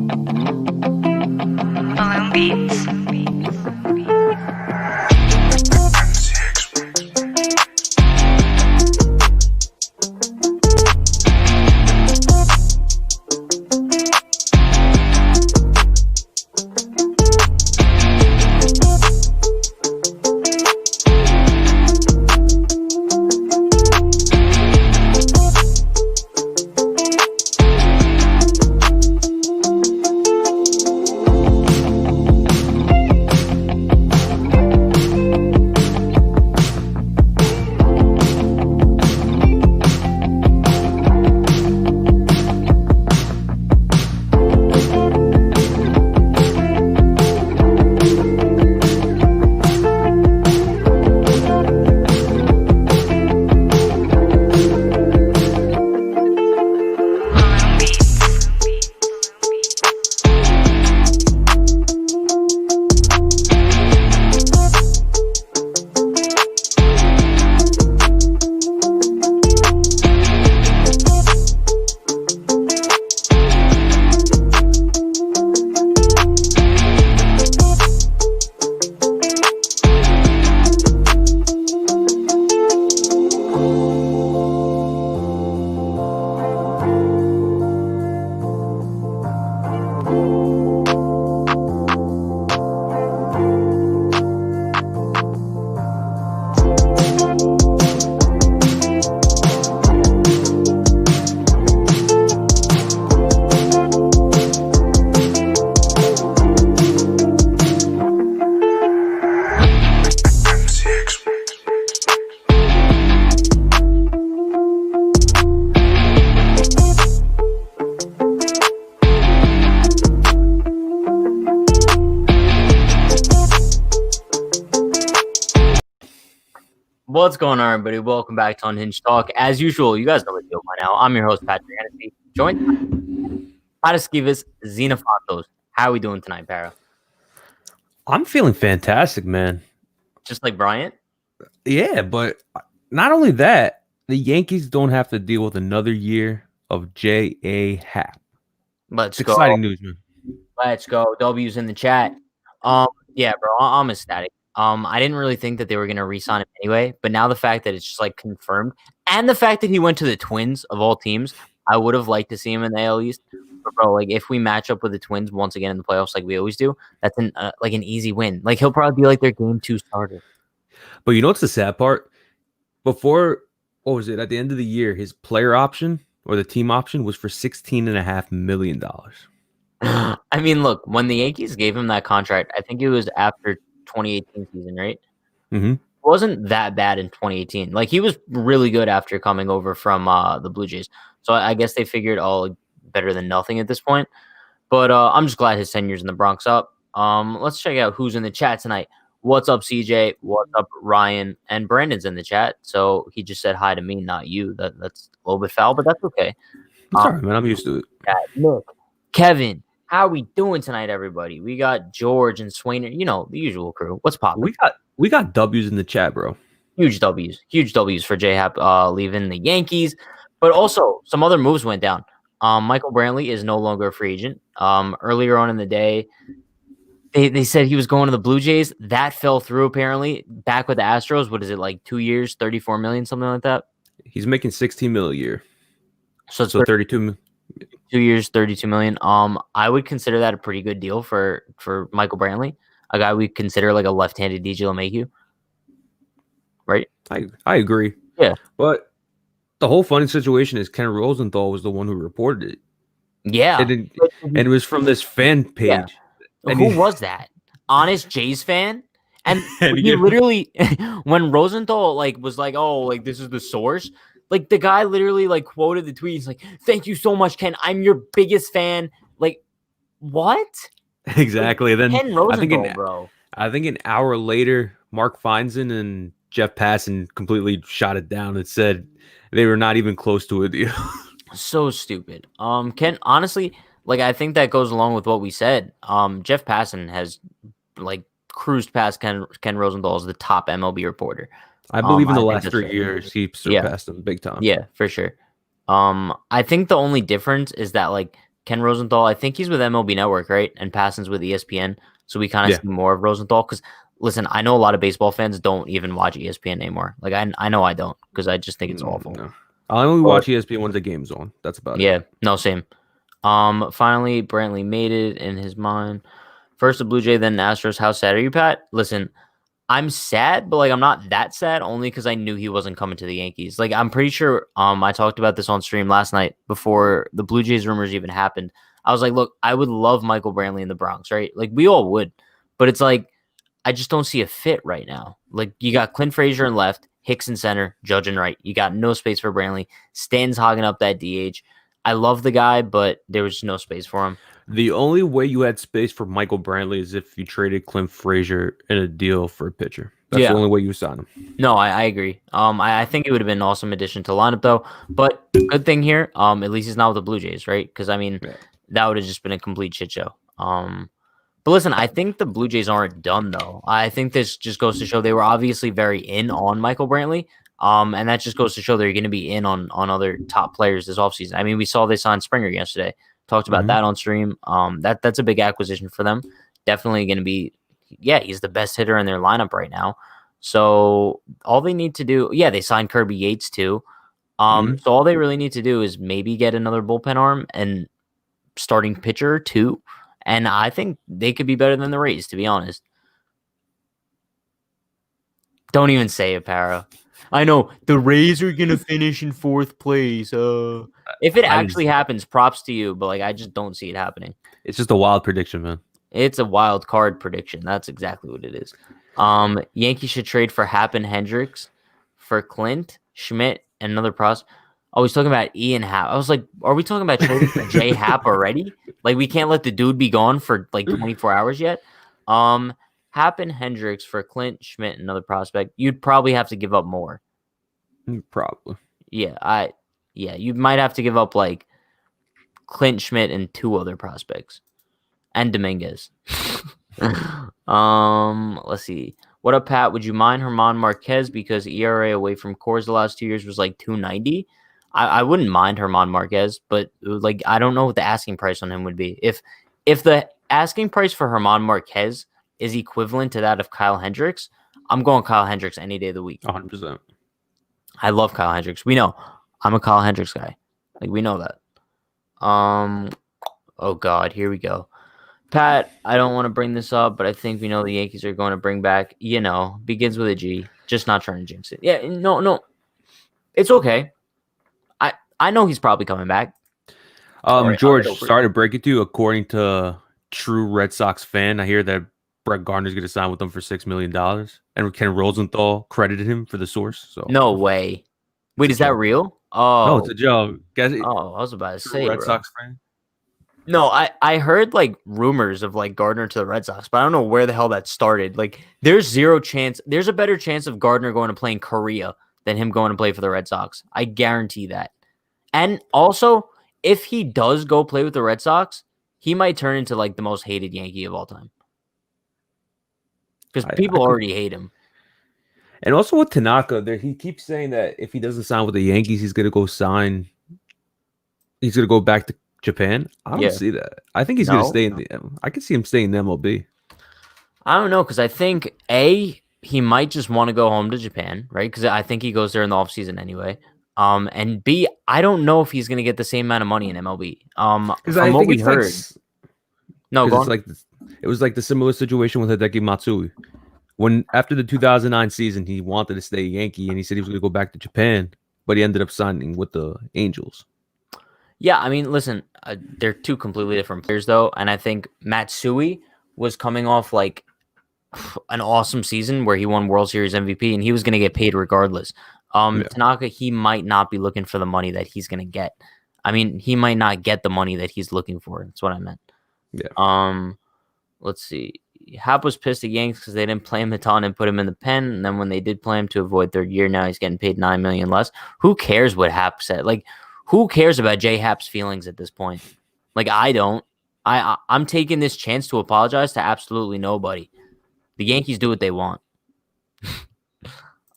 Balloon Beats. What's going on, everybody? Welcome back to Unhinged Talk. As usual, you guys know the deal by now. I'm your host, Patrick Hennessy, joined by Padaskivas Xenofontos. How are we doing tonight, Para? I'm feeling fantastic, man. Just like Bryant? Yeah, but not only that, the Yankees don't have to deal with another year of J.A. Happ. Let's It's go. exciting news, man. Let's go. W's in the chat. Yeah, bro, I'm ecstatic. I didn't really think that they were going to re-sign him anyway, but now the fact that it's just like confirmed, and the fact that he went to the Twins of all teams, I would have liked to see him in the AL East. But bro, like if we match up with the Twins once again in the playoffs, like we always do, that's an easy win. Like he'll probably be like their game 2 starter. But you know what's the sad part? Before, what was it? At the end of the year, his player option or the team option was for $16.5 million. I mean, look, when the Yankees gave him that contract, I think it was after 2018 season, right? Mm-hmm. It wasn't that bad in 2018. Like he was really good after coming over from the Blue Jays. So I guess they figured all better than nothing at this point. But I'm just glad his tenure's in the Bronx up. Let's check out who's in the chat tonight. What's up, CJ? What's up, Ryan? And Brandon's in the chat. So he just said hi to me, not you. That's a little bit foul, but that's okay. Sorry, man. I'm used to it. Yeah, look, Kevin, how are we doing tonight, everybody? We got George and Swainer. You know, the usual crew. What's poppin'? We got W's in the chat, bro. Huge W's for J-Hap leaving the Yankees. But also, some other moves went down. Michael Brantley is no longer a free agent. Earlier on in the day, they said he was going to the Blue Jays. That fell through, apparently. Back with the Astros, what is it, like 2 years, $34 million, something like that? He's making $16 million a year. So it's $32 million. 2 years, $32 million. I would consider that a pretty good deal for Michael Brantley, a guy we consider like a left-handed DJ LeMahieu. Right? I agree. Yeah. But the whole funny situation is Ken Rosenthal was the one who reported it. Yeah. And it was from this fan page. Yeah. And who was that? Honest Jays fan? And And he he- literally, when Rosenthal was like, oh, like this is the source. Like the guy literally like quoted the tweet. He's like, "Thank you so much, Ken. I'm your biggest fan." Like, what? Exactly. And then Ken Rosenthal, bro. I think an hour later, Mark Feinstein and Jeff Passan completely shot it down and said they were not even close to a deal. So stupid. Ken, honestly, like I think that goes along with what we said. Jeff Passan has like cruised past Ken Rosenthal as the top MLB reporter. I believe in the I think last that's 3 fair. years, he surpassed them big time. Yeah, for sure. I think the only difference is that like Ken Rosenthal, I think he's with MLB Network, right? And Passan's with ESPN. So we kind of Yeah. see more of Rosenthal. Because, listen, I know a lot of baseball fans don't even watch ESPN anymore. Like, I know I don't because I just think it's awful. No. I only But- watch ESPN when the game's on. That's about it. Yeah, no, same. Finally, Brantley made it in his mind. First the Blue Jay, then the Astros. How sad are you, Pat? Listen, I'm sad, but like I'm not that sad only because I knew he wasn't coming to the Yankees. Like I'm pretty sure I talked about this on stream last night before the Blue Jays rumors even happened. I was like, look, I would love Michael Brantley in the Bronx, right? Like we all would. But it's like I just don't see a fit right now. Like you got Clint Frazier in left, Hicks in center, Judge in right. You got no space for Brantley. Stan's hogging up that DH. I love the guy, but there was no space for him. The only way you had space for Michael Brantley is if you traded Clint Frazier in a deal for a pitcher. That's Yeah. the only way you sign him. No, I agree. I think it would have been an awesome addition to the lineup though. But good thing here, at least he's not with the Blue Jays, right? Because I mean, that would have just been a complete shit show. But listen, I think the Blue Jays aren't done though. I think this just goes to show they were obviously very in on Michael Brantley. And that just goes to show they're going to be in on other top players this offseason. I mean, we saw they signed Springer yesterday. Talked about that on stream. That's a big acquisition for them. Definitely going to be, he's the best hitter in their lineup right now. So all they need to do, they signed Kirby Yates too. So all they really need to do is maybe get another bullpen arm and starting pitcher too. And I think they could be better than the Rays, to be honest. Don't even say it, Para. I know the Rays are gonna finish in 4th place. If it actually happens, props to you. But like, I just don't see it happening. It's just a wild prediction, man. It's a wild card prediction. That's exactly what it is. Yankees should trade for Happ and Hendricks for Clint, Schmidt, and another prospect. Oh, he's talking about Ian Happ. I was like, are we talking about trading for Jay Happ already? Like, we can't let the dude be gone for like 24 hours yet. Happ and Hendricks for Clint, Schmidt, and another prospect. You'd probably have to give up more. Probably. Yeah, you might have to give up like Clint, Schmidt, and 2 other prospects. And Dominguez. Let's see. What up, Pat? Would you mind Herman Marquez because ERA away from Coors the last 2 years was like 2.90? I wouldn't mind Herman Marquez, but like I don't know what the asking price on him would be. If the asking price for Herman Marquez is equivalent to that of Kyle Hendricks, I'm going Kyle Hendricks any day of the week. 100%. I love Kyle Hendricks. We know I'm a Kyle Hendricks guy. Like we know that. Oh God, here we go. Pat, I don't want to bring this up, but I think we know the Yankees are going to bring back, begins with a G. Just not trying to jinx it. Yeah, no. It's okay. I know he's probably coming back. George, sorry to break it to you. According to true Red Sox fan, I hear that Brett Gardner's going to sign with them for $6 million. And Ken Rosenthal credited him for the source. So no way. Wait, is that real? Oh, no, it's a joke. Guys, I was about to say, Red bro. Sox fan. No, I heard like rumors of like Gardner to the Red Sox, but I don't know where the hell that started. Like, there's zero chance. There's a better chance of Gardner going to play in Korea than him going to play for the Red Sox. I guarantee that. And also, if he does go play with the Red Sox, he might turn into like the most hated Yankee of all time. Because people already hate him. And also with Tanaka, he keeps saying that if he doesn't sign with the Yankees, he's going to go sign. He's going to go back to Japan. I don't see that. I think he's going to stay in the. I can see him staying in the MLB. I don't know because I think he might just want to go home to Japan, right? Because I think he goes there in the offseason anyway. And B, I don't know if he's going to get the same amount of money in MLB. From what we heard, no, go on. It was like the similar situation with Hideki Matsui. When after the 2009 season, he wanted to stay Yankee, and he said he was going to go back to Japan, but he ended up signing with the Angels. Yeah, I mean, listen, they're 2 completely different players, though, and I think Matsui was coming off like an awesome season where he won World Series MVP, and he was going to get paid regardless. Tanaka, he might not be looking for the money that he's going to get. I mean, he might not get the money that he's looking for. That's what I meant. Yeah. Let's see. Happ was pissed at Yanks because they didn't play him a ton and put him in the pen. And then when they did play him to avoid 3rd year, now he's getting paid $9 million less. Who cares what Happ said? Like, who cares about Jay Happ's feelings at this point? Like, I don't. I'm taking this chance to apologize to absolutely nobody. The Yankees do what they want.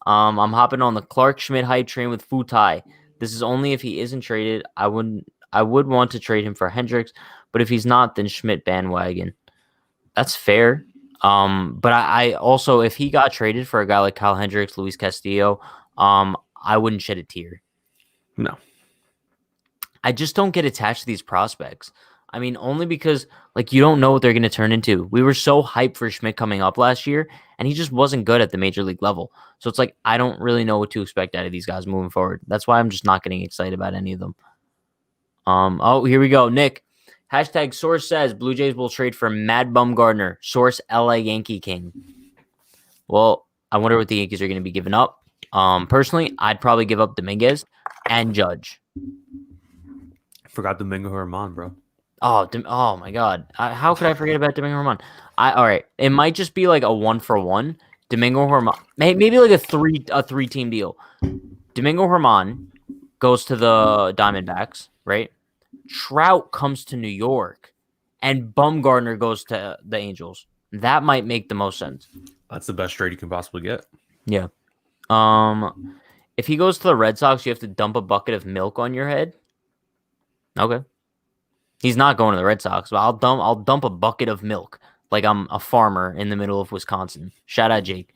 I'm hopping on the Clark Schmidt hype train with Futai. This is only if he isn't traded. I wouldn't I would want to trade him for Hendricks, but if he's not, then Schmidt bandwagon. That's fair. But I also, if he got traded for a guy like Kyle Hendricks, Luis Castillo, I wouldn't shed a tear. No. I just don't get attached to these prospects. I mean, only because like you don't know what they're going to turn into. We were so hyped for Schmidt coming up last year, and he just wasn't good at the major league level. So it's like I don't really know what to expect out of these guys moving forward. That's why I'm just not getting excited about any of them. Oh, here we go. Nick, hashtag source says Blue Jays will trade for Mad Bumgarner. Source LA Yankee King. Well, I wonder what the Yankees are going to be giving up. Personally, I'd probably give up Dominguez and Judge. Forgot Domingo Germán, bro. Oh my God! How could I forget about Domingo Germán? All right, it might just be like a 1-for-1. Domingo Germán, maybe like a three team deal. Domingo Germán goes to the Diamondbacks, right? Trout comes to New York, and Bumgarner goes to the Angels. That might make the most sense. That's the best trade you can possibly get. Yeah. If he goes to the Red Sox, you have to dump a bucket of milk on your head. Okay. He's not going to the Red Sox, but I'll dump a bucket of milk like I'm a farmer in the middle of Wisconsin. Shout out Jake.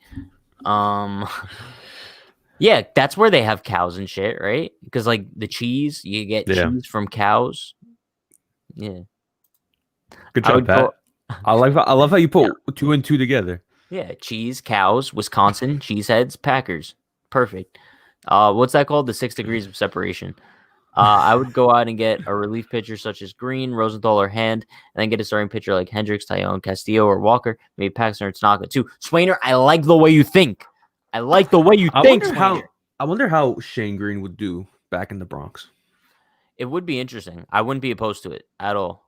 Yeah, that's where they have cows and shit, right? Because like the cheese, you get cheese from cows. Yeah. Good job, Pat. I love how you put 2 and 2 together. Yeah, cheese, cows, Wisconsin, cheeseheads, Packers. Perfect. What's that called? The 6 degrees of separation. I would go out and get a relief pitcher such as Green, Rosenthal, or Hand, and then get a starting pitcher like Hendricks, Tyone, Castillo, or Walker, maybe Paxton or Tanaka too. Swainer, I like the way you think. I wonder how Shane Green would do back in the Bronx. It would be interesting. I wouldn't be opposed to it at all.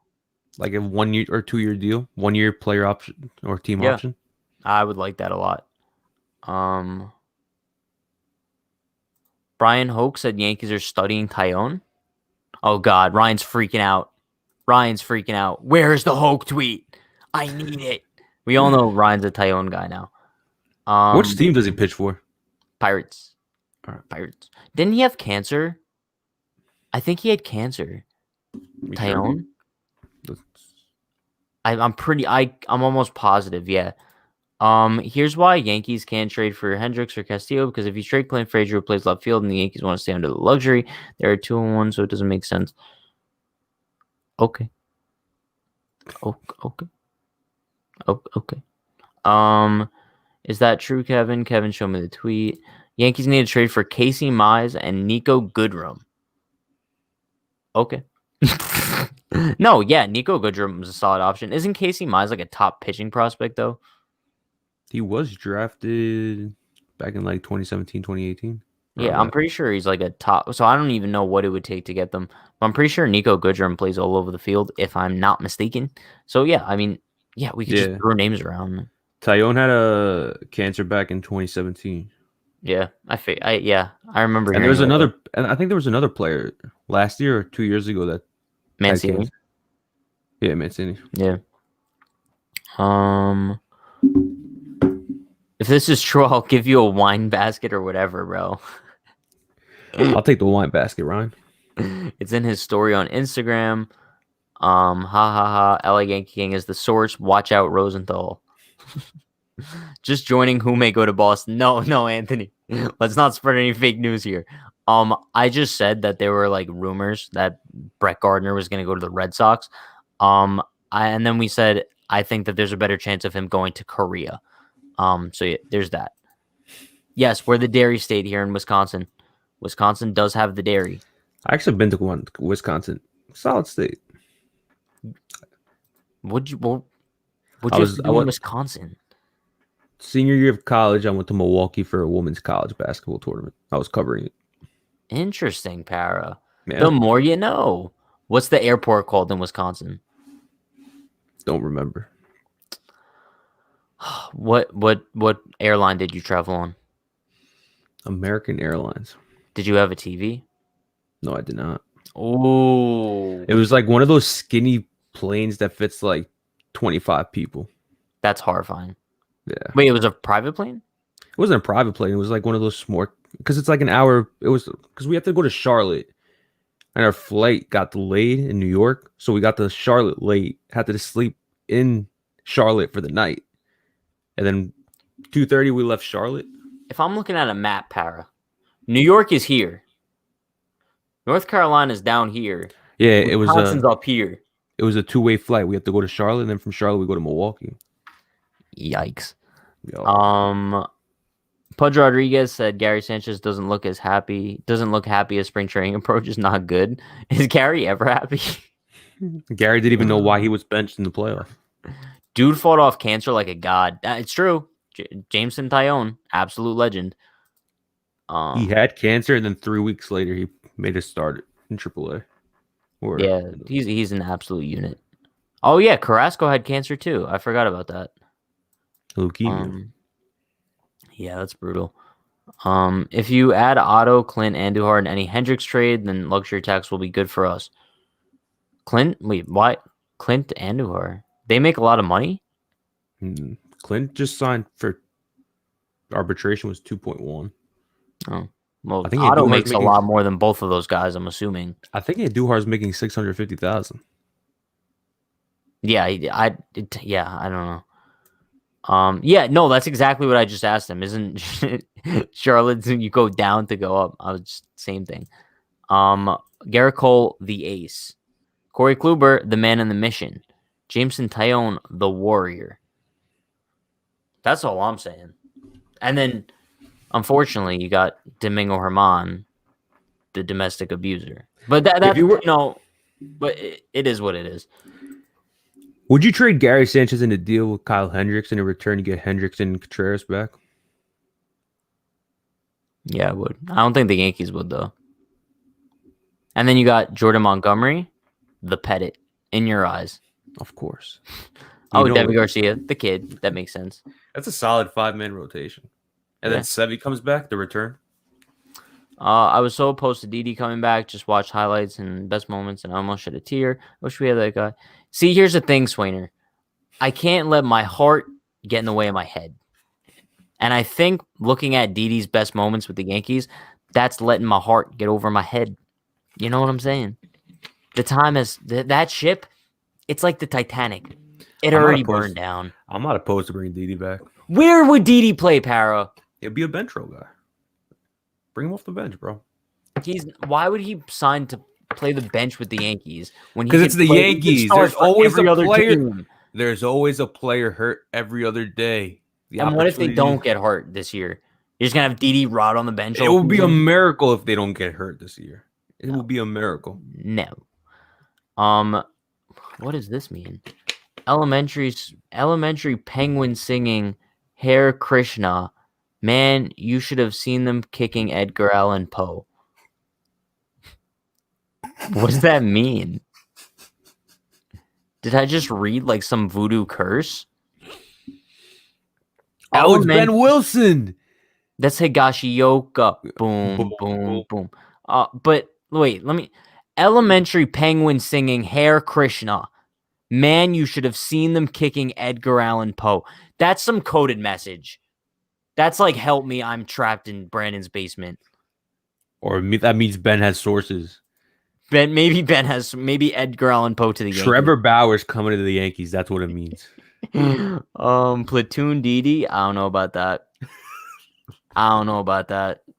Like a 1 year or 2 year deal, 1 year player option or team option. I would like that a lot. Brian Hoke said Yankees are studying Tyone. Oh, God. Ryan's freaking out. Where's the Hoke tweet? I need it. We all know Ryan's a Tyone guy now. Which team does he pitch for? Pirates. All right. Pirates. Didn't he have cancer? I think he had cancer. Tyone? Sure? I'm almost positive, yeah. Here's why Yankees can't trade for Hendricks or Castillo, because if you trade Clint Frazier who plays left field and the Yankees want to stay under the luxury, there are 2-1, so it doesn't make sense. Okay. Is that true, Kevin? Kevin, show me the tweet. Yankees need to trade for Casey Mize and Nico Goodrum. Okay. No, yeah, Nico Goodrum was a solid option. Isn't Casey Mize like a top pitching prospect, though? He was drafted back in like 2017, 2018. Yeah, I'm pretty sure he's like a top. So I don't even know what it would take to get them. But I'm pretty sure Nico Goodrum plays all over the field, if I'm not mistaken. So yeah, I mean, yeah, we could just throw names around. Tyone had a cancer back in 2017. Yeah, I remember. And there was another, and I think there was another player last year or 2 years ago that Mancini. Yeah, Mancini. Yeah. If this is true, I'll give you a wine basket or whatever, bro. I'll take the wine basket, Ryan. It's in his story on Instagram. LA Yankee King is the source. Watch out, Rosenthal. Just joining who may go to Boston. No, Anthony. Let's not spread any fake news here. I just said that there were like rumors that Brett Gardner was going to go to the Red Sox. And then we said I think that there's a better chance of him going to Korea. So yeah, there's that. Yes, we're the dairy state here in Wisconsin. Wisconsin does have the dairy. I actually been to Wisconsin. Solid state. Would you do in Wisconsin? Senior year of college, I went to Milwaukee for a women's college basketball tournament. I was covering it. Interesting, Para. Yeah. The more you know. What's the airport called in Wisconsin? Don't remember. What airline did you travel on? American Airlines. Did you have a TV? No, I did not. Oh. It was like one of those skinny planes that fits like 25 people. That's horrifying. Yeah. Wait, it was a private plane? It wasn't a private plane. It was like one of those small, because it's like an hour. It was because we have to go to Charlotte and our flight got delayed in New York, so we got to Charlotte late. Had to sleep in Charlotte for the night, and then 2:30 we left Charlotte. If I'm looking at a map, Para, New York is here. North Carolina's down here. Yeah, Wisconsin's up here. It was a two-way flight. We had to go to Charlotte, and then from Charlotte we go to Milwaukee. Yikes. Yo. Pudge Rodriguez said Gary Sanchez doesn't look happy as spring training approach is not good. Is Gary ever happy? Gary didn't even know why he was benched in the playoff. Dude fought off cancer like a god. It's true. Jameson Taillon, absolute legend. He had cancer, and then 3 weeks later he made a start in AAA. Yeah, he's an absolute unit. Oh yeah, Carrasco had cancer too. I forgot about that. Leukemia. Yeah, that's brutal. If you add Otto, Clint, Andujar, and any Hendricks trade, then luxury tax will be good for us. Clint, wait, why? Clint, Andujar, they make a lot of money. Clint just signed for arbitration was 2.1. Oh, well, I think Otto makes a lot more than both of those guys. I'm assuming. I think Andujar's making $650,000. Yeah, I don't know. Yeah, no, that's exactly what I just asked him. Isn't Charlotte, you go down to go up? I was just same thing. Garrett Cole, the ace. Corey Kluber, the man in the mission. Jameson Taillon, the warrior. That's all I'm saying. And then, unfortunately, you got Domingo Germán, the domestic abuser. But that's, but it is what it is. Would you trade Gary Sanchez in a deal with Kyle Hendricks and in return to get Hendricks and Contreras back? Yeah, I would. I don't think the Yankees would, though. And then you got Jordan Montgomery, the Pettit, in your eyes. Of course. Devin Garcia, the kid. That makes sense. That's a solid 5-man rotation. And then Sevy comes back, the return. I was so opposed to Didi coming back. Just watched highlights and best moments, and I almost shed a tear. Wish we had that guy. See, here's the thing, Swainer. I can't let my heart get in the way of my head. And I think looking at Didi's best moments with the Yankees, that's letting my heart get over my head. You know what I'm saying? The time has that ship. It's like the Titanic. It already burned down. I'm not opposed to bringing Didi back. Where would Didi play, Para? He'll be a bench row guy. Bring him off the bench, bro. Why would he sign to play the bench with the Yankees when? Because it's the Yankees. There's always a player. Team. There's always a player hurt every other day. And what if they don't get hurt this year? You're just gonna have Didi rot on the bench. It would be a miracle if they don't get hurt this year. It will be a miracle. No. What does this mean? Elementary penguin singing Hare Krishna. Man, you should have seen them kicking Edgar Allan Poe. What does that mean? Did I just read like some voodoo curse? Oh, it's Ben Wilson. That's Higashioka. Boom, boom, boom. But wait, Elementary penguin singing Hare Krishna. Man, you should have seen them kicking Edgar Allan Poe. That's some coded message. That's like, help me, I'm trapped in Brandon's basement. Or that means Ben has sources. Maybe Edgar Allan Poe to the Yankees. Trevor Bauer's coming to the Yankees. That's what it means. Platoon Didi. I don't know about that.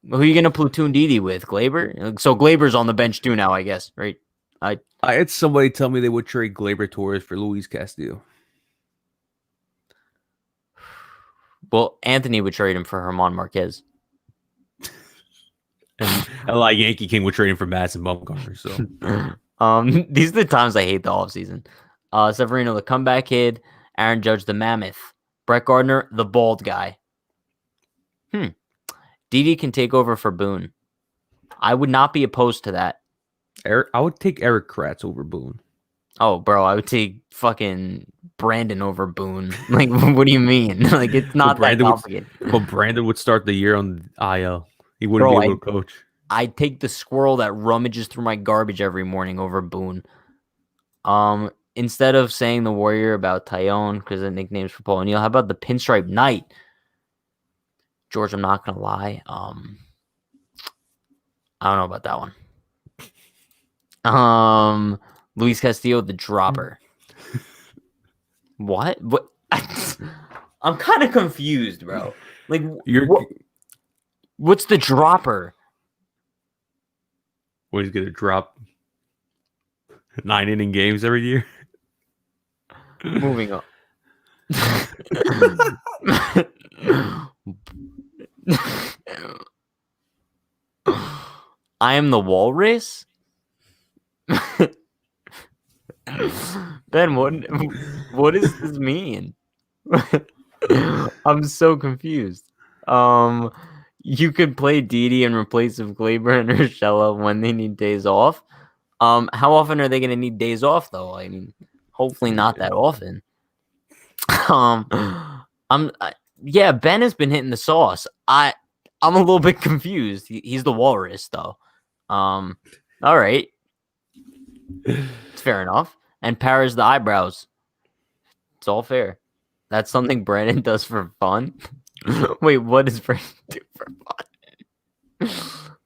Who are you gonna platoon Didi with? Glaber? So Glaber's on the bench too now, I guess, right? I had somebody tell me they would trade Glaber Torres for Luis Castillo. Well, Anthony would trade him for Germán Marquez. And a lot of Yankee King would trade him for Madison Bumgarner. So, these are the times I hate the offseason. Severino, the comeback kid. Aaron Judge, the mammoth. Brett Gardner, the bald guy. Didi can take over for Boone. I would not be opposed to that. I would take Eric Kratz over Boone. Oh, bro, I would take fucking Brandon over Boone. Like, what do you mean? Like, it's not that complicated. But Brandon would start the year on IL. He wouldn't be able to coach. I'd take the squirrel that rummages through my garbage every morning over Boone. Instead of saying the Warrior about Taillon, because the nickname's for Paul O'Neill, how about the Pinstripe Knight? George, I'm not gonna lie. I don't know about that one. Luis Castillo, the dropper. What? I'm kind of confused, bro. Like, what's the dropper? What, he's gonna drop 9-inning games every year? Moving on. I am the walrus? Ben, what does this mean? I'm so confused. You could play Didi in replace of Glaber and Urshela when they need days off. How often are they going to need days off, though? I mean, hopefully not that often. Yeah, Ben has been hitting the sauce. I'm a little bit confused. He's the walrus, though. All right, it's fair enough. And Para's the eyebrows. It's all fair. That's something Brandon does for fun. Wait, what does Brandon do for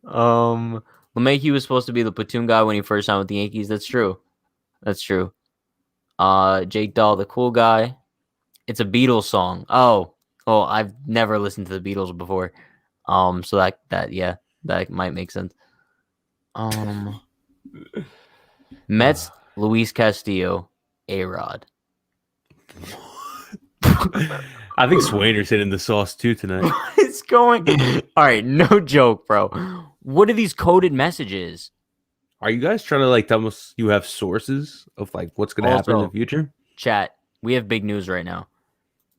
fun? LeMahieu was supposed to be the platoon guy when he first signed with the Yankees. That's true. Jake Dahl, the cool guy. It's a Beatles song. Oh, I've never listened to the Beatles before. So that might make sense. Mets, Luis Castillo, A-Rod. I think Swainer's hitting the sauce too tonight. What is going? All right, no joke, bro. What are these coded messages? Are you guys trying to like tell us you have sources of like what's going to happen in the future? Chat, we have big news right now.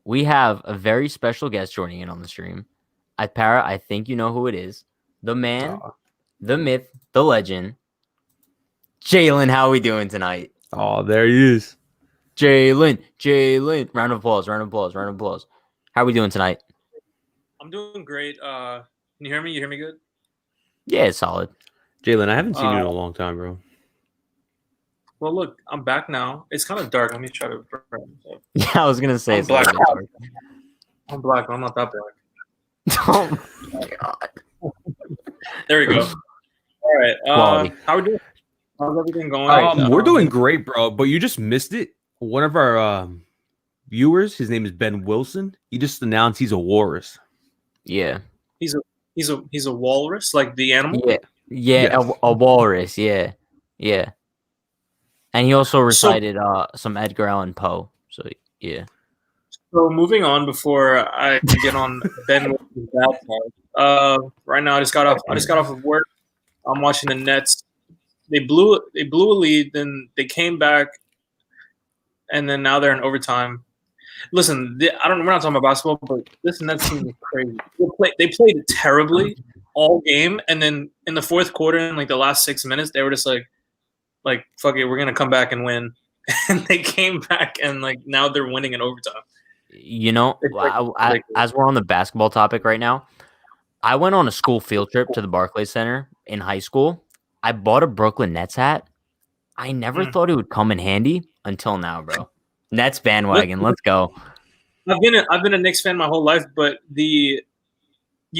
We have a very special guest joining in on the stream. Para, I think you know who it is. The man, the myth, the legend. Jalen, how are we doing tonight? Oh, there he is. Jalen. Round of applause. How are we doing tonight? I'm doing great. Can you hear me? You hear me good? Yeah, it's solid. Jalen, I haven't seen you in a long time, bro. Well, look, I'm back now. It's kind of dark. Let me try to. Yeah, I was gonna say I'm it's black. a little bit dark. I'm black, but I'm not that black. Oh my god. There we go. All right. How we doing? How's everything going? We're doing great, bro. But you just missed it. One of our viewers, his name is Ben Wilson. He just announced he's a walrus. Yeah. He's a walrus, like the animal. Yeah. Yes. A walrus. Yeah. And he also recited some Edgar Allan Poe. So yeah. So moving on before I get on Ben Wilson's bad part. Right now I just got off of work. I'm watching the Nets. They blew a lead, then they came back, and then now they're in overtime. Listen, we're not talking about basketball, but this Nets team is crazy. They played terribly all game, and then in the fourth quarter, in like the last 6 minutes, they were just like fuck it, we're gonna come back and win. And they came back, and like now they're winning in overtime. You know, as we're on the basketball topic right now, I went on a school field trip to the Barclays Center in high school. I bought a Brooklyn Nets hat. I never thought it would come in handy until now, bro. Nets bandwagon, let's go. I've been a Knicks fan my whole life, but you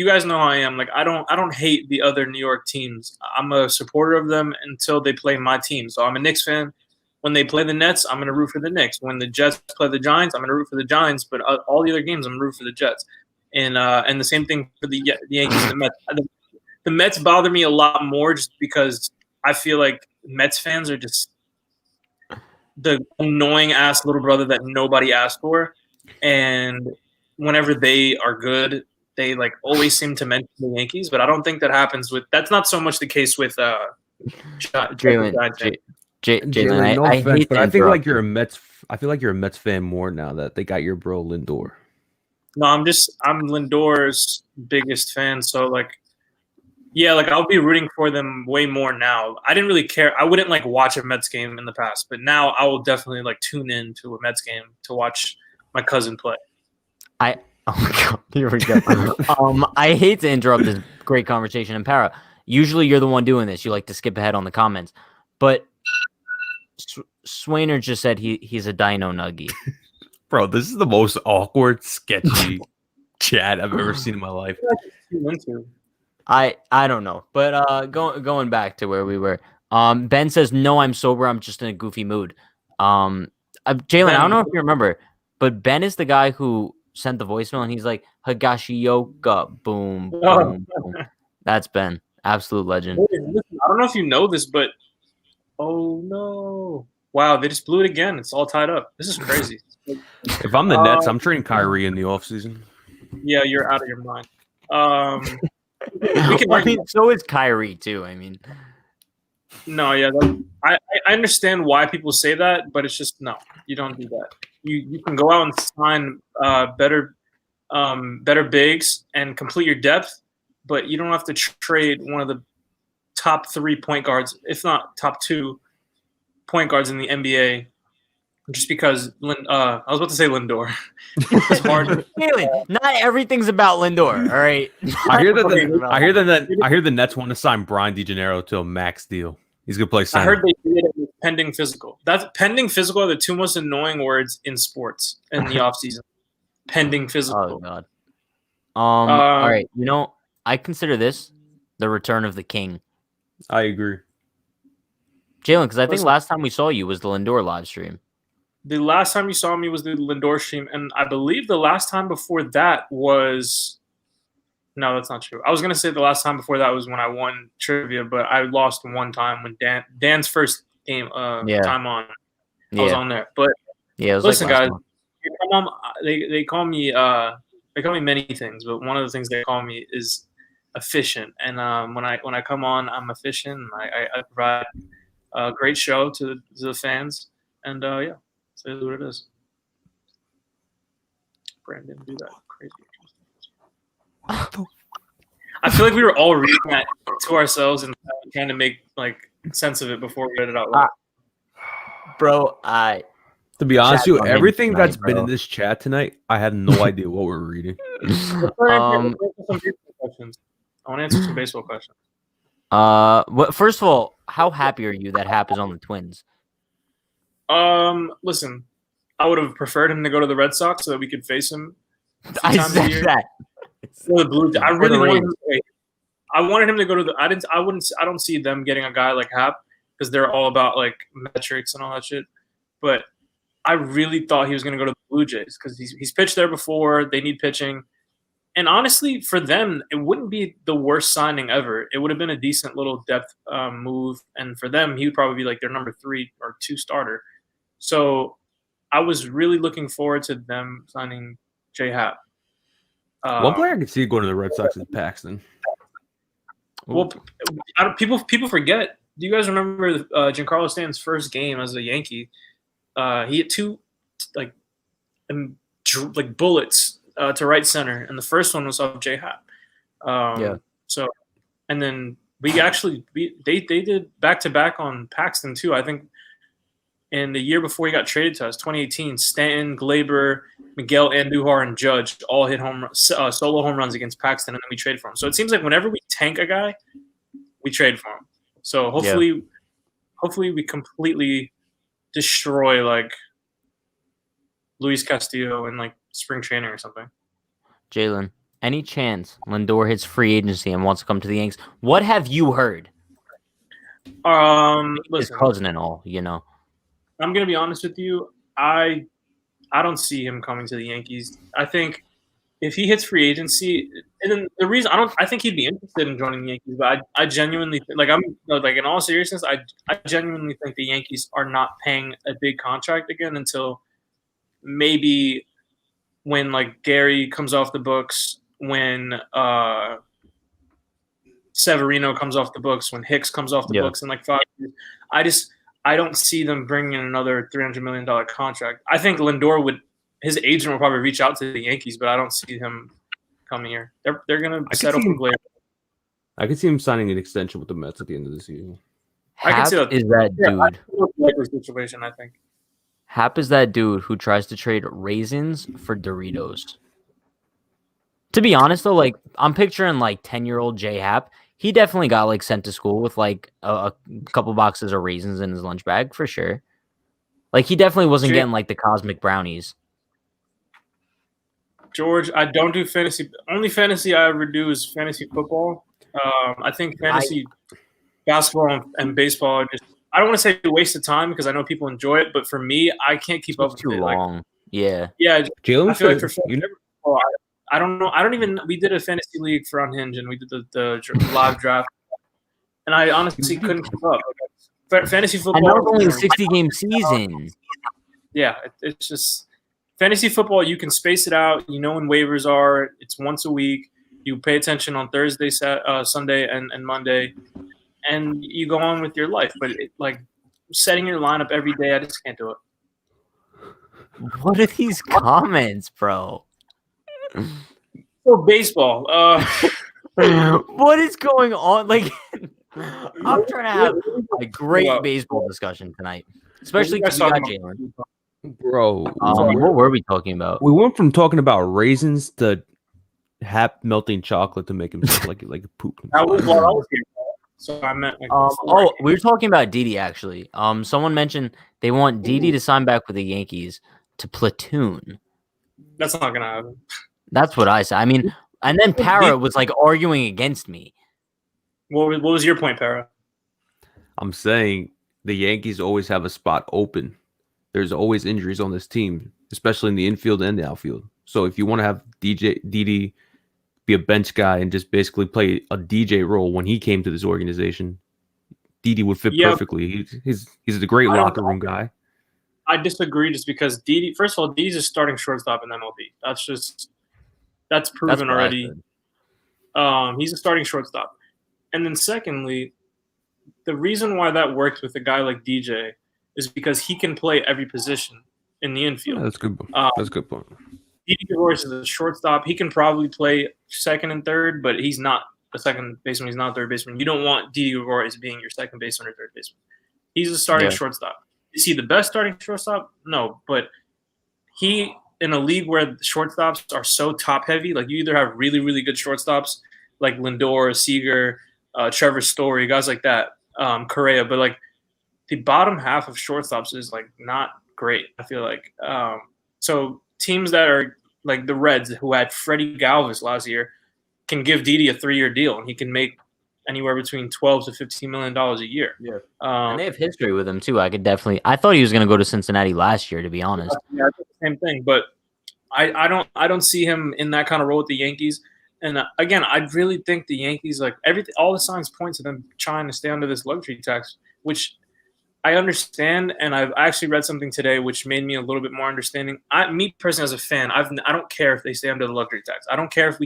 guys know how I am. Like I don't hate the other New York teams. I'm a supporter of them until they play my team. So I'm a Knicks fan. When they play the Nets, I'm gonna root for the Knicks. When the Jets play the Giants, I'm gonna root for the Giants. But all the other games, I'm gonna root for the Jets. And the same thing for the Yankees and the Mets. The Mets bother me a lot more just because I feel like Mets fans are just the annoying ass little brother that nobody asked for. And whenever they are good, they like always seem to mention the Yankees. But I don't think that happens that's not so much the case with Jalen. No offense, but I think like you're a Mets. I feel like you're a Mets fan more now that they got your bro Lindor. No, I'm Lindor's biggest fan. So like, yeah, like I'll be rooting for them way more now. I didn't really care. I wouldn't like watch a Mets game in the past, but now I will definitely like tune in to a Mets game to watch my cousin play. Oh my god, here we go. I hate to interrupt this great conversation. And Para, usually you're the one doing this. You like to skip ahead on the comments, but Swainer just said he's a dino nuggie. Bro, this is the most awkward, sketchy chat I've ever seen in my life. I don't know, but going back to where we were, Ben says, "No, I'm sober. I'm just in a goofy mood." Jalen, I don't know if you remember, but Ben is the guy who sent the voicemail, and he's like, "Higashioka, boom, boom, boom." That's Ben, absolute legend. Listen, I don't know if you know this, but oh no! Wow, they just blew it again. It's all tied up. This is crazy. If I'm the Nets, I'm trading Kyrie in the offseason. Yeah, you're out of your mind. So is Kyrie too. I mean, no, yeah, I understand why people say that, but it's just no, you don't do that. You can go out and sign better bigs and complete your depth, but you don't have to trade one of the top 3 point guards, if not top 2 point guards in the NBA, just because I was about to say Lindor. It's hard. Not everything's about Lindor. All right. I hear the Nets want to sign Brian DeGeneres to a max deal. He's gonna play center. I heard they did it with pending physical. That's pending physical are the 2 most annoying words in sports in the offseason. Pending physical. Oh God. All right. I consider this the return of the king. I agree, Jalen, because I think last time we saw you was the Lindor live stream. The last time you saw me was the Lindor stream, and I believe the last time before that was no, that's not true. I was gonna say the last time before that was when I won trivia, but I lost one time when Dan's first game time on. I was on there, but listen, guys, they call me many things, but one of the things they call me is efficient. And when I come on, I'm efficient. And I provide a great show to the fans, and yeah, so that's what it is. Brandon, do that crazy. I feel like we were all reading that to ourselves and trying to make sense of it before we read it out loud. Bro, to be honest with you, everything that's been in this chat tonight, I had no idea what we're reading. I want to answer some baseball questions. First of all, how happy are you that Happ is on the Twins? Listen, I would have preferred him to go to the Red Sox so that we could face him. I said that. The Blue Jays. I really wanted him to go to the. I don't see them getting a guy like Happ because they're all about metrics and all that shit. But I really thought he was going to go to the Blue Jays because he's pitched there before. They need pitching. And honestly, for them, it wouldn't be the worst signing ever. It would have been a decent little depth move. And for them, he would probably be their number 3 or 2 starter. So I was really looking forward to them signing J. Happ. One player I could see going to the Red Sox is Paxton. Well, people forget. Do you guys remember Giancarlo Stanton's first game as a Yankee? He hit 2 bullets to right center, and the first one was off J. Happ. So, and then they did back-to-back on Paxton too. I think in the year before he got traded to us, 2018, Stanton, Glaber, Miguel Andujar, and Judge all hit solo home runs against Paxton, and then we traded for him. So it seems like whenever we tank a guy, we trade for him. So hopefully we completely destroy Luis Castillo in spring training or something. Jalen, any chance Lindor hits free agency and wants to come to the Yankees? What have you heard? Listen, his cousin and all, I'm gonna be honest with you. I don't see him coming to the Yankees. I think if he hits free agency, and then the reason I think he'd be interested in joining the Yankees, but I genuinely in all seriousness, I genuinely think the Yankees are not paying a big contract again until maybe when Gary comes off the books, when Severino comes off the books, when Hicks comes off the books in 5 years. I don't see them bringing in another $300 million contract. I think Lindor his agent will probably reach out to the Yankees, but I don't see him coming here. They're going to settle for Glaber. I could see him signing an extension with the Mets at the end of the season. I can see that. Is that dude? Situation, I think. Happ is that dude who tries to trade raisins for Doritos. To be honest, though, I'm picturing 10-year-old J. Happ. He definitely got sent to school with a couple boxes of raisins in his lunch bag for sure. He definitely wasn't getting the cosmic brownies. George, I don't do fantasy. Only fantasy I ever do is fantasy football. I think fantasy. basketball and baseball are just, I don't want to say a waste of time because I know people enjoy it, but for me, I can't keep up with too it. long. Like, yeah. Jalen, I feel like for you never. I don't know. I don't even. We did a fantasy league for Unhinged, and we did the live draft, and I honestly couldn't keep up. Fantasy football. And that was only a 60-game season. Yeah, it's just fantasy football. You can space it out. You know when waivers are. It's once a week. You pay attention on Thursday, Sunday, and Monday, and you go on with your life. But like setting your lineup every day, I just can't do it. What are these comments, bro? So baseball. What is going on? Like, I'm trying to have a great baseball discussion tonight, especially because we got Jalen. Bro, what were we talking about? We went from talking about raisins to Happ melting chocolate to make him like poop. That was what I was here for. So I meant like we were talking about Didi actually. Someone mentioned they want Didi to sign back with the Yankees to platoon. That's not gonna happen. That's what I said. I mean, and then Para was like arguing against me. What was your point, Para? I'm saying the Yankees always have a spot open. There's always injuries on this team, especially in the infield and the outfield. So if you want to have Didi be a bench guy and just basically play a DJ role when he came to this organization, Didi would fit perfectly. He's a great locker room guy. I disagree just because Didi, first of all, Didi's a starting shortstop in MLB. That's proven already. He's a starting shortstop. And then secondly, the reason why that works with a guy like DJ is because he can play every position in the infield. Yeah, that's good. That's a good point. Didi Gregorius is a shortstop. He can probably play second and third, but he's not a second baseman. He's not a third baseman. You don't want Didi Gregorius being your second baseman or third baseman. He's a starting shortstop. Is he the best starting shortstop? No, but he, in a league where the shortstops are so top heavy, like you either have really, really good shortstops like Lindor, Seager, Trevor Story, guys like that, Correa, but like the bottom half of shortstops is like not great, I feel like. So teams that are like the Reds, who had Freddie Galvis last year, can give Didi a 3-year deal, and he can make anywhere between $12 to $15 million a year. Yeah, and they have history with him too. I thought he was going to go to Cincinnati last year, to be honest. Yeah, the same thing, but I don't see him in that kind of role with the Yankees. And again, I really think the Yankees, like all the signs point to them trying to stay under this luxury tax, which I understand. And I've actually read something today which made me a little bit more understanding. Me personally, as a fan, I don't care if they stay under the luxury tax. I don't care if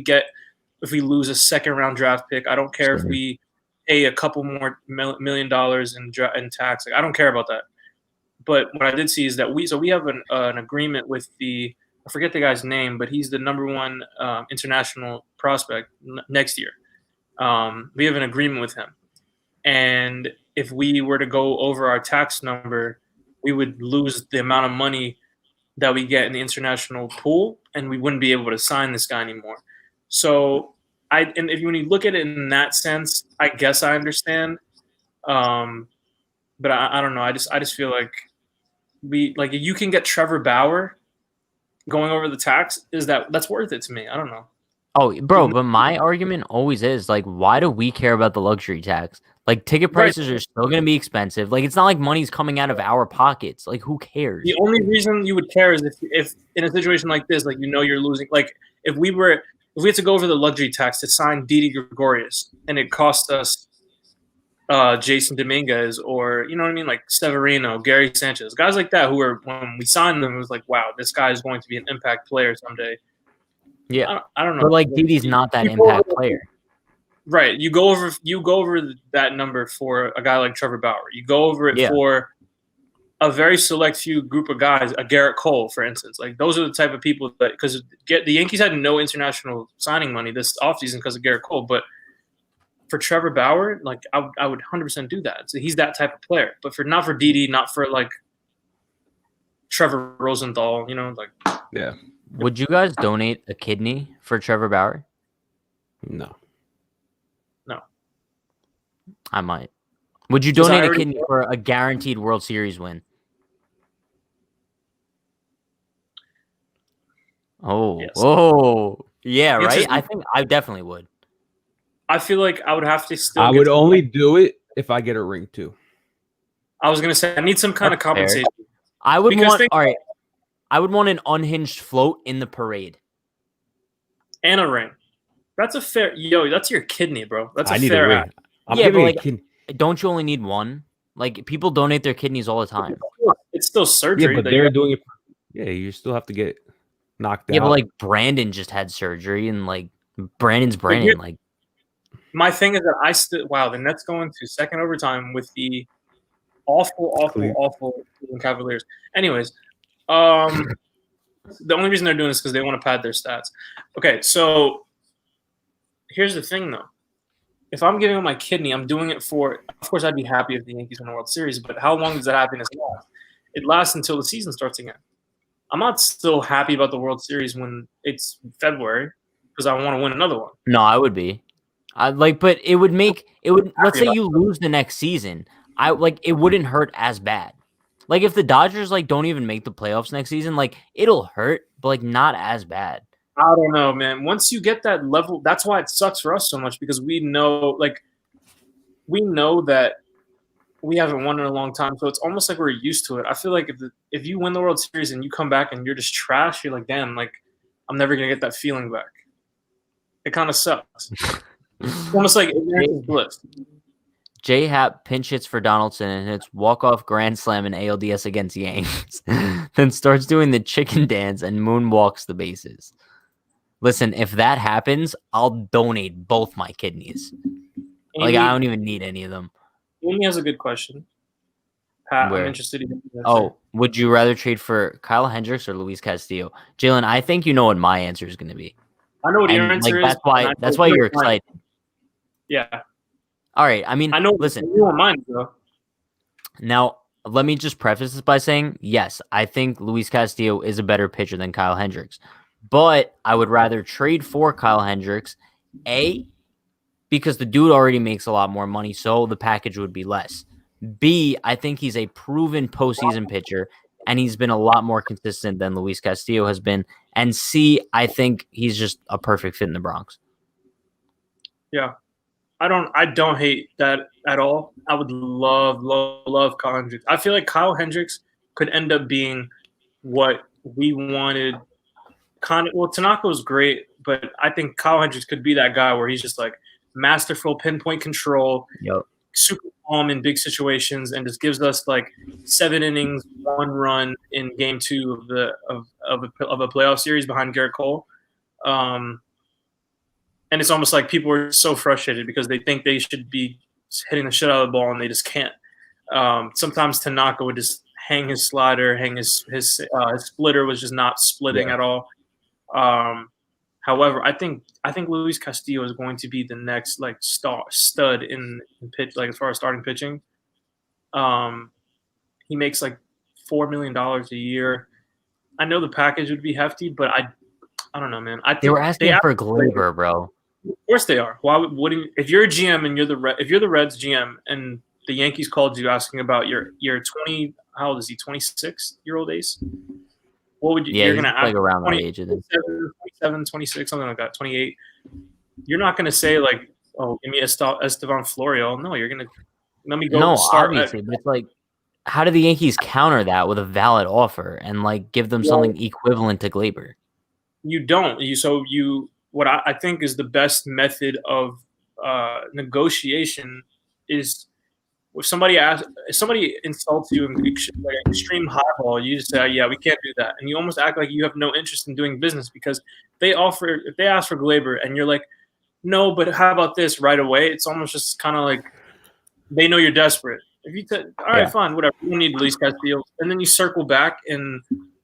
we lose a second-round draft pick. I don't care if we pay a couple more $1 million in tax. Like, I don't care about that. But what I did see is that we have an agreement with I forget the guy's name, but he's the number one international prospect next year. We have an agreement with him. And if we were to go over our tax number, we would lose the amount of money that we get in the international pool, and we wouldn't be able to sign this guy anymore. So when you look at it in that sense, I guess I understand. But I don't know. I just feel like you can get Trevor Bauer going over the tax. That's worth it to me? I don't know. Oh, bro, but my argument always is like, why do we care about the luxury tax? Like, ticket prices are still going to be expensive. Like, it's not like money's coming out of our pockets. Like, who cares? The only reason you would care is if in a situation like this, like, you're losing. Like, if we had to go over the luxury tax to sign Didi Gregorius, and it cost us Jason Dominguez, or you know what I mean, like Severino, Gary Sanchez, guys like that, who are, when we signed them, it was like, wow, this guy is going to be an impact player someday. Yeah, I don't know. But like Didi's not that impact player. Right. You go over that number for a guy like Trevor Bauer. You go over it for a very select few group of guys, a Garrett Cole, for instance. Like, those are the type of people that, because the Yankees had no international signing money this offseason because of Garrett Cole. But for Trevor Bauer, like, I would 100% do that. So he's that type of player. But not for Didi, not for like Trevor Rosenthal, like. Yeah. Would you guys donate a kidney for Trevor Bauer? No. I might. Would you donate a kidney for a guaranteed World Series win? Oh, yes. Oh, yeah, right? I think I definitely would. I feel like I would have to still. I would only do it if I get a ring too. I was gonna say I need some kind of That's fair. compensation. I would Because want I would want an unhinged float in the parade. And a ring. That's a fair. Yo, that's your kidney, bro. That's I a need fair a ring. act. I'm Yeah, giving but, a like, kid. Don't you only need one? Like, people donate their kidneys all the time. It's still Yeah, surgery. but that they're you doing it. Yeah, you still have to get knocked Yeah, out. but like Brandon just had surgery, and like Brandon's But Brandon. Like, my thing is that I still the Nets going to second overtime with the awful Cleveland Cavaliers. Anyways, the only reason they're doing this is because they want to pad their stats. Okay, so here's the thing though. If I'm giving up my kidney, I'm doing it for. Of course, I'd be happy if the Yankees win the World Series, but how long does that happiness last? It lasts until the season starts again. I'm not still happy about the World Series when it's February because I want to win another one. no, I would be. But it would make it would. Let's say you lose the next season. It wouldn't hurt as bad. Like if the Dodgers like don't even make the playoffs next season, like it'll hurt, but like not as bad. I don't know, man. Once you get that level, that's why it sucks for us so much because we know that we haven't won in a long time, so it's almost like we're used to it. I feel like if you win the World Series and you come back and you're just trash, you're like, damn, like I'm never gonna get that feeling back. It kind of sucks. It's almost like ignorance is bliss. J Happ pinch hits for Donaldson and hits walk-off grand slam in ALDS against Yankees. Then starts doing the chicken dance and moonwalks the bases. Listen, if that happens, I'll donate both my kidneys. I don't even need any of them. Amy has a good question. Pat, Where? I'm interested in your answer. Oh, would you rather trade for Kyle Hendricks or Luis Castillo? Jalen, I think you know what my answer is going to be. I know what your And answer is. That's why you're excited. Yeah. All right. I mean, I know. listen. You want mine, though. Now, let me just preface this by saying, yes, I think Luis Castillo is a better pitcher than Kyle Hendricks. But I would rather trade for Kyle Hendricks, A, because the dude already makes a lot more money, so the package would be less. B, I think he's a proven postseason pitcher, and he's been a lot more consistent than Luis Castillo has been. And C, I think he's just a perfect fit in the Bronx. Yeah. I don't hate that at all. I would love Kyle Hendricks. I feel like Kyle Hendricks could end up being what we wanted. Tanaka was great, but I think Kyle Hendricks could be that guy where he's just like masterful pinpoint control, super calm in big situations, and just gives us like 7 innings, 1 run in game 2 of a playoff series behind Garrett Cole. And it's almost like people are so frustrated because they think they should be hitting the shit out of the ball and they just can't. Sometimes Tanaka would just hang his slider, his splitter was just not splitting at all. However, I think Luis Castillo is going to be the next like stud in pitch, like as far as starting pitching. He makes like $4 million a year. I know the package would be hefty, but I don't know, man. I think they were asking for Glaber, bro. Of course they are. Why wouldn't if you're a GM and if you're the Reds GM and the Yankees called you asking about your 20, how old is he? 26-year-old ace. What would you? Yeah, you're gonna ask like around 20, that age of them. 27, 26, something like that. 28. You're not gonna say like, oh, give me Estevan Florial. No, you're gonna let me go. No, start obviously, but it's like, how do the Yankees counter that with a valid offer and like give them something equivalent to Glaber? You don't. What I think is the best method of negotiation is if somebody insults you in like extreme highball, you just say, yeah, we can't do that. And you almost act like you have no interest in doing business because if they ask for Glaber and you're like, no, but how about this right away? It's almost just kind of like they know you're desperate. If you said, all right, fine, whatever, you don't need Luis Castillo. And then you circle back in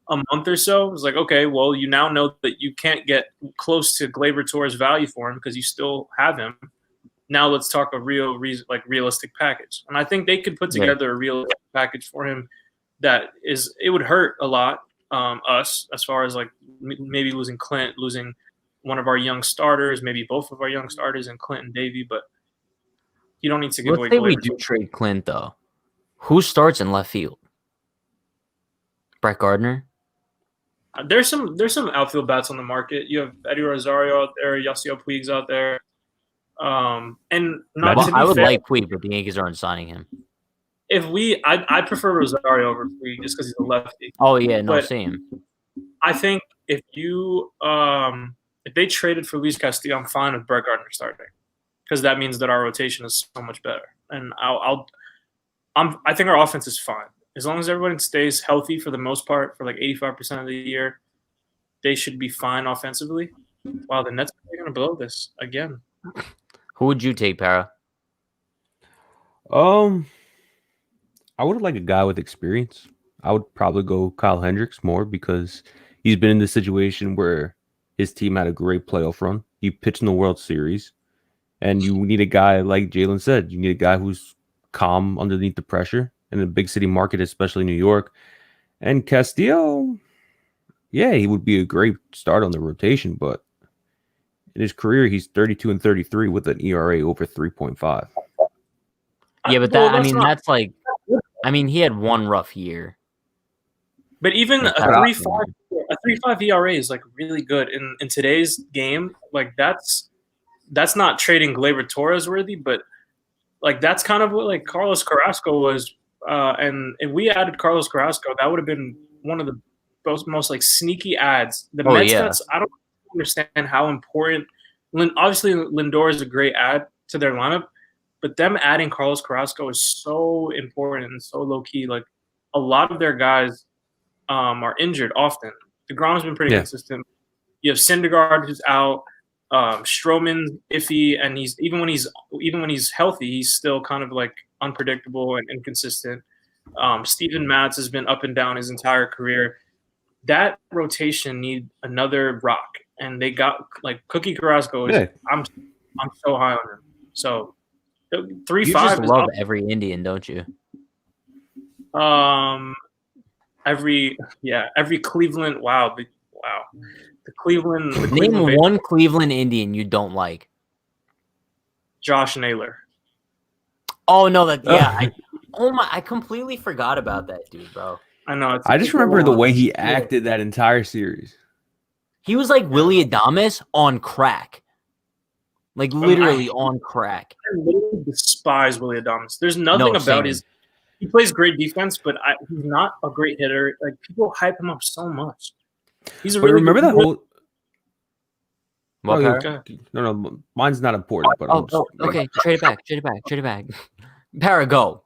a month or so, it's like, okay, well, you now know that you can't get close to Gleyber Torres' value for him because you still have him. Now let's talk a realistic package. And I think they could put together a realistic package for him it would hurt a lot us as far as like maybe losing Clint, losing one of our young starters, maybe both of our young starters in Clint and Davey, but you don't need to give away Let's say we Gleyber. do trade Clint, though. Who starts in left field? Brett Gardner? There's some outfield bats on the market. You have Eddie Rosario out there, Yasiel Puig's out there. And not to be I would fair, like Puig, but the Yankees aren't signing him. I prefer Rosario over Puig just because he's a lefty. Oh yeah, no, But same. I think if they traded for Luis Castillo, I'm fine with Brett Gardner starting because that means that our rotation is so much better. And I think our offense is fine as long as everyone stays healthy for the most part for like 85% of the year. They should be fine offensively. Wow, the Nets are going to blow this again. Who would you take, Para? I would like a guy with experience. I would probably go Kyle Hendricks more because he's been in this situation where his team had a great playoff run. He pitched in the World Series, and you need a guy like Jalen said. You need a guy who's calm underneath the pressure in a big city market, especially New York. And Castillo, yeah, he would be a great start on the rotation, but in his career, he's 32 and 33 with an ERA over 3.5. Yeah, but he had one rough year. But even a 3.5 ERA is like really good in today's game. Like that's not trading Gleyber Torres worthy, but like that's kind of what like Carlos Carrasco was. And if we added Carlos Carrasco, that would have been one of the most like sneaky ads. The Mets, I don't understand how important. Obviously, Lindor is a great add to their lineup, but them adding Carlos Carrasco is so important and so low key. Like a lot of their guys are injured often. DeGrom's been pretty consistent. You have Syndergaard who's out. Stroman iffy, and even when he's healthy, he's still kind of like unpredictable and inconsistent. Steven Matz has been up and down his entire career. That rotation need another rock, and they got like Cookie Carrasco. I'm so high on him. So 3.5. You just love every Indian, don't you? Every Cleveland. Wow. The Cleveland. Name one Cleveland Indian you don't like. Josh Naylor. Oh no, I completely forgot about that dude, bro. I know. I just remember the way he acted that entire series. He was like Willie Adames on crack. Like literally on crack. I literally despise Willie Adames. There's nothing about his. He plays great defense, but he's not a great hitter. Like people hype him up so much. He's a really remember that whole. Okay. No, mine's not important. But okay. Trade it back. Para, go.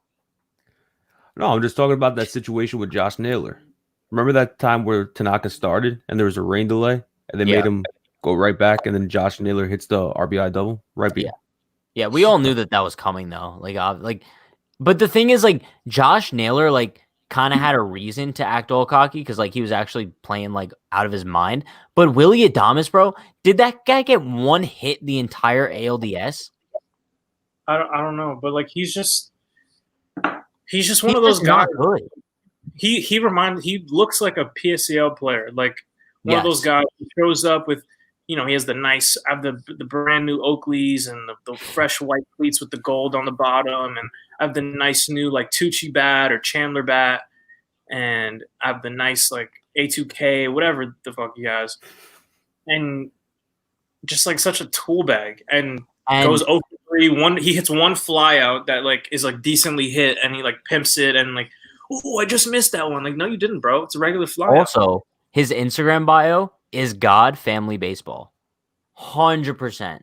No, I'm just talking about that situation with Josh Naylor. Remember that time where Tanaka started and there was a rain delay and they made him go right back, and then Josh Naylor hits the RBI double right back. Yeah, we all knew that was coming though. But the thing is, like Josh Naylor, like kind of had a reason to act all cocky because like he was actually playing like out of his mind. But Willie Adames, bro, did that guy get one hit the entire ALDS? I don't know, but like he's just one of those guys. Good. He looks like a PSAL player, like one of those guys who shows up with, he has the brand new Oakleys and the fresh white cleats with the gold on the bottom, and I have the nice new like Tucci bat or Chandler bat, and I have the nice like A2K, whatever the fuck he has, and just like such a tool bag, and goes over 3. He hits one fly out that like is like decently hit, and he like pimps it, and like, oh, I just missed that one. Like, no, you didn't, bro. It's a regular fly. Also, his Instagram bio is God Family Baseball, 100%.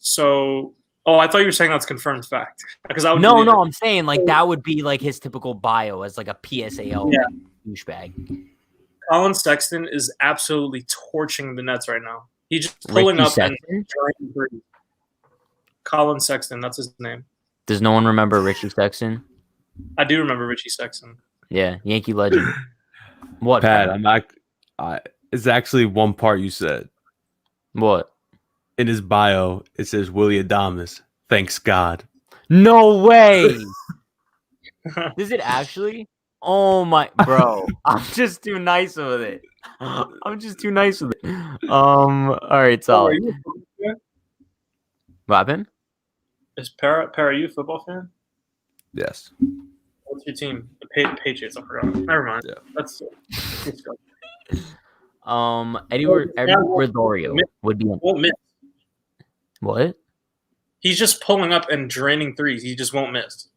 So, I thought you were saying that's confirmed fact. Because I would no, I'm saying like that would be like his typical bio as like a PSAL douchebag. Colin Sexton is absolutely torching the Nets right now. He's just pulling up and breathe. Colin Sexton, that's his name. Does no one remember Richie Sexton? I do remember Richie Sexton. Yeah, Yankee legend. What, Pat? I'm not. It's actually one part you said. What? In his bio, it says Willie Adames. Thanks God. No way. Is it actually? Oh my, bro! I'm just too nice with it. All right, solid. What happened? Is Para you a football fan? Yes. What's your team? The Patriots. I forgot. Never mind. Yeah. Let's go. Eddie Rosario would be. What? He's just pulling up and draining threes. He just won't miss.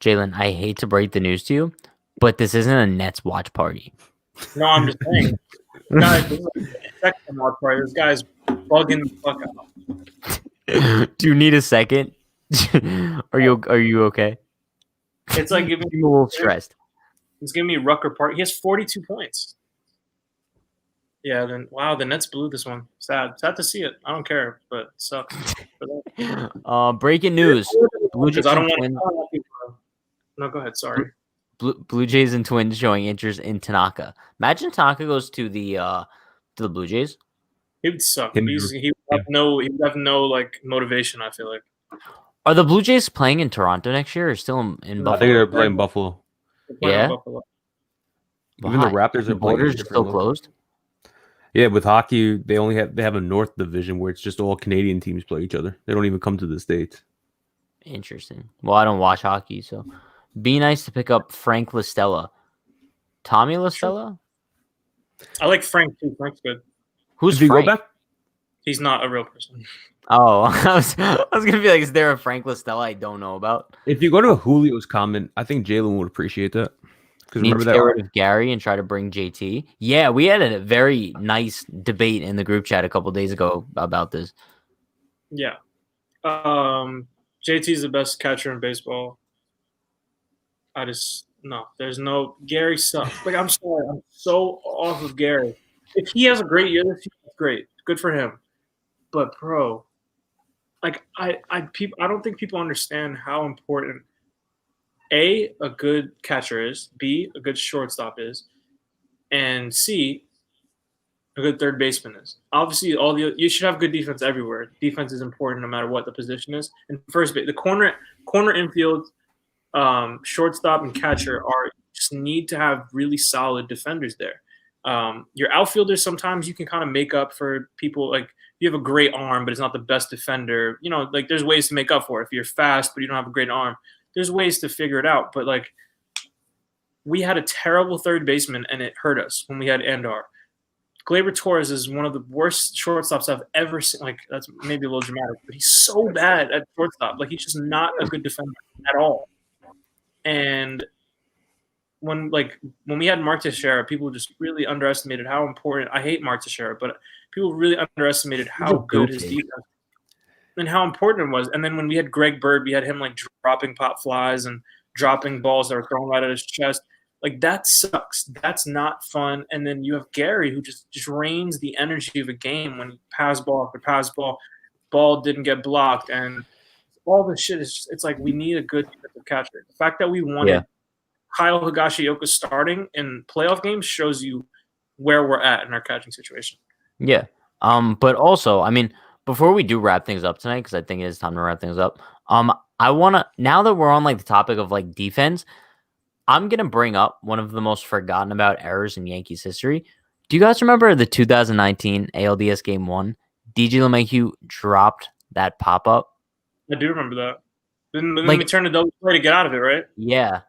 Jalen, I hate to break the news to you, but this isn't a Nets watch party. No, I'm just saying. Guys, this is a second watch party. This guy's bugging the fuck out. Do you need a second? Are you okay? It's like giving I'm a little stressed. He's giving me Rucker Park. He has 42 points. Yeah, then wow, the Nets blew this one. Sad to see it. I don't care, but it sucks. Breaking news: Blue Jays I don't and want to. No, go ahead. Sorry. Blue Jays and Twins showing interest in Tanaka. Imagine Tanaka goes to the Blue Jays. He would suck. He would have no like motivation. I feel like. Are the Blue Jays playing in Toronto next year or still in Buffalo? I think they're playing Buffalo. Yeah. Buffalo. Even the Raptors are playing. Borders still closed. Yeah, with hockey, they have a North division where it's just all Canadian teams play each other. They don't even come to the States. Interesting. Well, I don't watch hockey, so be nice to pick up Frank LaStella. Tommy LaStella? I like Frank too. Frank's good. Who's Frank? He's not a real person. Oh, I was gonna be like, is there a Frank LaStella I don't know about? If you go to Julio's comment, I think Jalen would appreciate that. Because remember that rid of Gary and try to bring JT. Yeah, we had a very nice debate in the group chat a couple days ago about this. Yeah, JT's the best catcher in baseball. There's no Gary sucks. Like I'm sorry, I'm so off of Gary. If he has a great year this year, that's great, good for him. But bro, like I don't think people understand how important A, good catcher is, B, a good shortstop is, and C, a good third baseman is. Obviously, you should have good defense everywhere. Defense is important no matter what the position is. And first base, the corner infield, shortstop, and catcher just need to have really solid defenders there. Your outfielders, sometimes you can kind of make up for people. Like you have a great arm, but it's not the best defender. You know, like there's ways to make up for it. If you're fast, but you don't have a great arm, there's ways to figure it out. But like we had a terrible third baseman, and it hurt us when we had Andar. Gleyber Torres is one of the worst shortstops I've ever seen. Like that's maybe a little dramatic, but he's so bad at shortstop. Like he's just not a good defender at all. And when we had Mark Teixeira, people just really underestimated how important. I hate Mark Teixeira, but people really underestimated how good his defense and how important it was. And then when we had Greg Bird, we had him like dropping pop flies and dropping balls that were thrown right at his chest. Like that sucks. That's not fun. And then you have Gary who just drains the energy of a game when he pass ball after pass ball didn't get blocked, and all this shit is just, it's like we need a good defensive catcher. The fact that we wanted Kyle Higashioka starting in playoff games shows you where we're at in our catching situation. Yeah. But also, I mean, before we do wrap things up tonight, because I think it is time to wrap things up, I want to, now that we're on like the topic of like defense, I'm going to bring up one of the most forgotten about errors in Yankees history. Do you guys remember the 2019 ALDS Game 1? DJ LeMahieu dropped that pop-up. I do remember that. Then we turned to double play to get out of it, right? Yeah.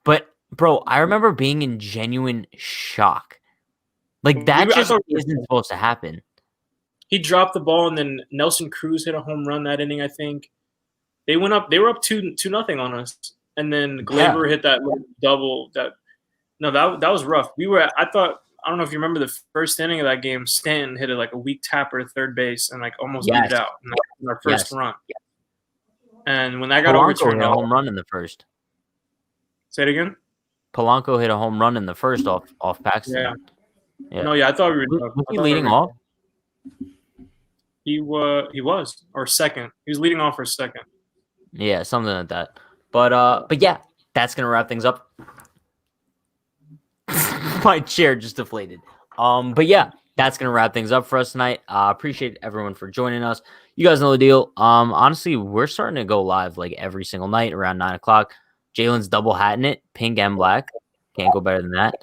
But, bro, I remember being in genuine shock. Like, that just isn't supposed to happen. He dropped the ball, and then Nelson Cruz hit a home run that inning, I think. They were up 2-0 on us. And then Gleyber hit that double. That was rough. I don't know if you remember the first inning of that game. Stanton hit like a weak tapper to third base and like almost beat it out in our first run. Yes. And when that got overturned, hit a home run in the first. Say it again. Polanco hit a home run in the first off Paxton. Yeah. No, I thought we were. Was he leading off? He was or second. He was leading off for second. Yeah, something like that. But yeah, that's gonna wrap things up. My chair just deflated. But yeah, that's gonna wrap things up for us tonight. Appreciate everyone for joining us. You guys know the deal. Honestly, we're starting to go live like every single night around 9:00. Jalen's double hatting it, pink and black. Can't go better than that.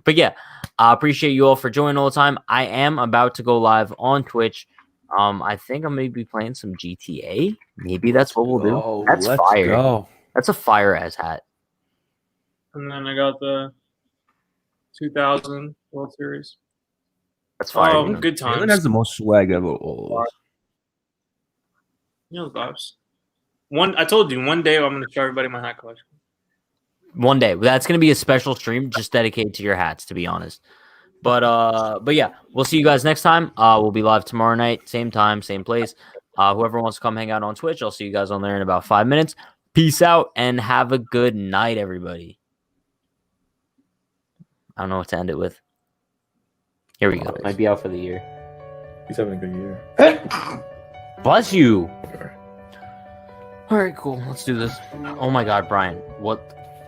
But yeah, I appreciate you all for joining all the time. I am about to go live on Twitch. I think I'm maybe playing some GTA. Maybe that's what we'll do. That's fire. Go. That's a fire ass hat. And then I got the 2000 World Series. That's fire. Good times. Jalen has the most swag of all of us. You know the vibes. I told you, one day I'm going to show everybody my hat collection. One day. That's going to be a special stream just dedicated to your hats, to be honest. But yeah, we'll see you guys next time. We'll be live tomorrow night, same time, same place. Whoever wants to come hang out on Twitch, I'll see you guys on there in about 5 minutes. Peace out and have a good night, everybody. I don't know what to end it with. Here we go. Might be out for the year. He's having a good year. Bless you. All right, cool. Let's do this. Oh my God, Brian. What?